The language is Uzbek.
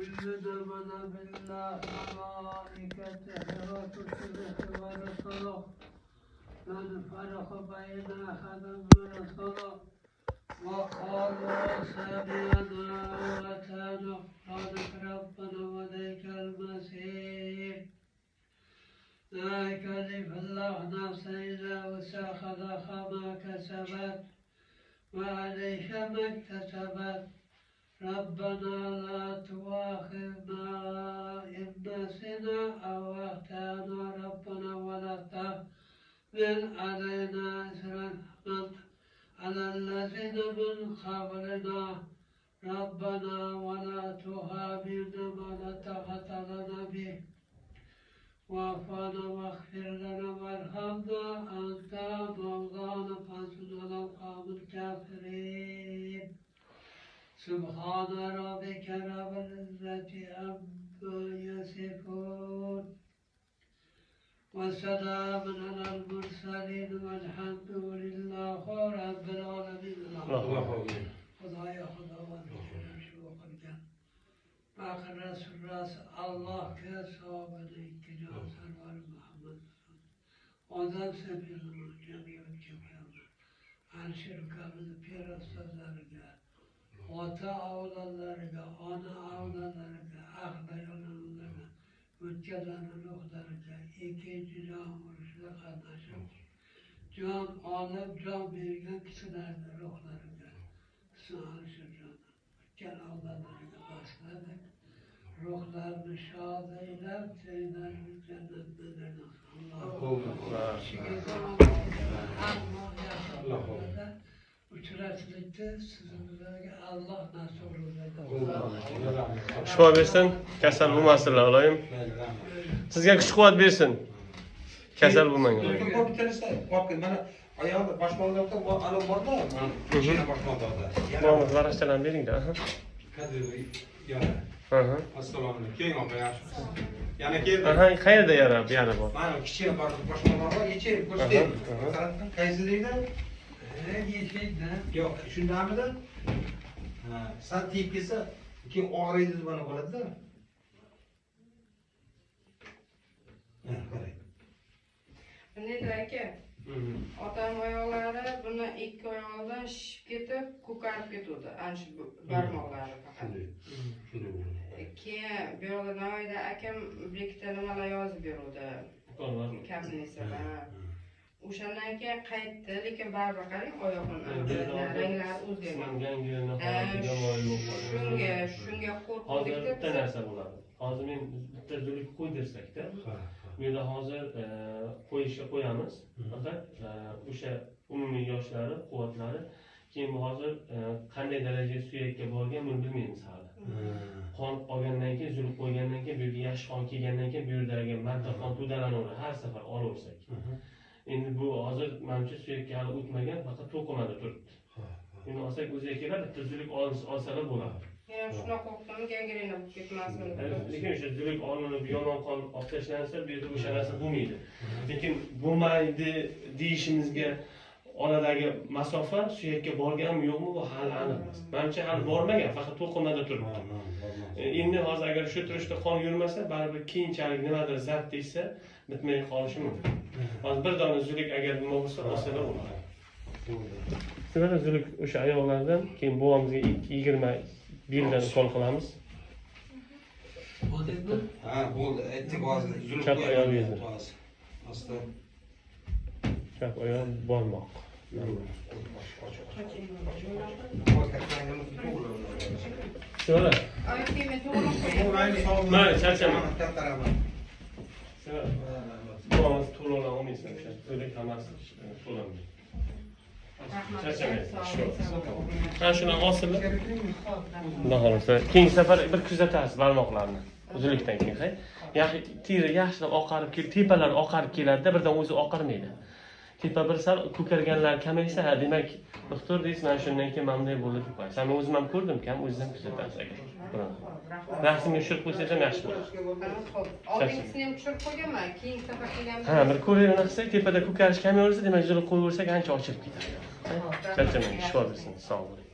كل دمنا بالله وملائكته وكتبه ورسله لا نفرق بين أحد من رسله وقالوا سمعنا وأطعنا غفرانك ربنا وإليك المصير لا يكلف الله نفسا إلا وسعها ما كسبت وعليها ما اكتسبت ربنا لا تؤاخذنا إن نسينا أو أخطأنا ربنا ولا تحمل علينا إصرا على الذين من قبلنا ربنا ولا تحملنا ما لا طاقة لنا به واعف عنا واغفر لنا وارحمنا أنت مولانا فانصرنا على القوم الكافرين سبحان ربك رب العزة عما يصفون وسلام على المرسلين والحمد لله رب العالمين. خدایا شروع کن. آخر رسول الله که صحابه که جان سرور محمد آدم سپیدمان جمعیت که پیامبر هر شرکت پیرستازlarga ota avlodlariga ona avlodlariga aqdayonlarga o'tgan ruhlariga ikkinchi jahon urushida qatnashib jon olib jon bergan kishilarni ruhlariga o'tgan avlodlariga boshladik ruhlarni shod eylab joylarini jannatlarga uchrashlikda sizlarga Alloh nasib qilsin. Shifo bersin, kasal bo'lmasinlar Allohim. Sizga kuch-quvvat bersin. Kasal bo'lmanglar. Mana ayol boshmoqda ana borda, mana mashina boshmoqda. Mana varaqchalarni beringlar. Assalomu alaykum. Keling opa yaxshi. Yana keldi. Qayerda yana bor? Mana kichkina boshmoqda bor, yechib ko'rsataymi. Qaysi deydi? Yo'q, shundamidi? Ha, sal tiyib kelsa, keyin og'riydi deb mana qoladida. Ha, qarang. Bunday aka. Otam oyoqlari buni ikki oyog'idan shishib ketib, ko'karib ketdi. Ana shu barmoqlari faqat. Keyin bu yoqda Navoiyda akam bir ikkita nimalar yozib berdi. Kabinetda. O'shandan keyin qaytdi, lekin baribir qarang oyoqning ranglari o'zgargan. Shunga qo'rqdik deb bitta narsa bo'ladi. Hozir men bitta zuluk qo'y dersakda, bu yerda hozir qo'yamiz. Faqat o'sha umumiy yoshlari, quvvatlari keyin bu hozir qanday darajada suyakka borgan buni bilmaymiz hali. Qon olgandan keyin, zuluk qo'ygandan keyin, bu yerga yaxshi qon kelgandan keyin bu yerdagi madda qon to'dalanadi har safar olaversak. Endi bu hozir menimcha suyakka hali o'tmagan, faqat to'qimada turibdi. Endi olsak o'ziga keladi, bitta zuluk olsalar bo'ladi. Men shunaqa qo'rqdim, gangrena bo'lib ketmasin. Lekin o'sha zuluk olinib, yomon qon olib tashlansa, bu yerda o'sha narsa bo'lmaydi. Lekin bo'lmaydi deyishimizga oradagi masofa suyakka borganmi yo'qmi bu hali aniq emas. Menimcha hali bormagan, faqat to'qimada turibdi. Endi hozir agar shu turishda qon yurmasa, baribir keyinchalik nimadir zabt deysa, bitmay qolishi mumkin. Hozir bir dona zuluk agar nima bo'lsa, olsalar bo'ladi. Sizlar zuluk o'sha ayollardan keyin buvamizga 20 yildan kol qilamiz. Ha, bo'ldi. Aytdik hozir zuluk Chap oyog'ingizni. Asta. Chap oyoq bormoq. Sizlar Ay, keyin to'g'ri qo'ying. Mayli, charchaman. Buvamiz to'lana olmaysan o'sha. To'lak hammasi to'lanmaydi. Ana shuni olsinlar. Xudo xolasa, keyingi safar bir kuzatasiz barmoqlarni. Uzillikdan keyin, hay. Yaxshi teri yaxshilab oqarib kelib, tepalari oqarib keladi-da, birdan o'zi oqarmaydi. Tepa bir sal ko'karganlar kamaysa, demak, doktor deysiz, mana shundan keyin bunday bo'ldi deb qo'yasiz. Men o'zim ham ko'rdim-kam, o'zim kuzatasiz agar. Rasmga tushirib qo'ysangiz ham yaxshi bo'ladi. Oldingisini ham tushirib qo'yganman, keyingi safar kelganimda. Ha, bir ko'raversak, tepada ko'karish kamaversa, demak, zuluk qo'yaversak, ancha ochilib ketadi. Charchamang, shifo bersin. Sog' bo'ling.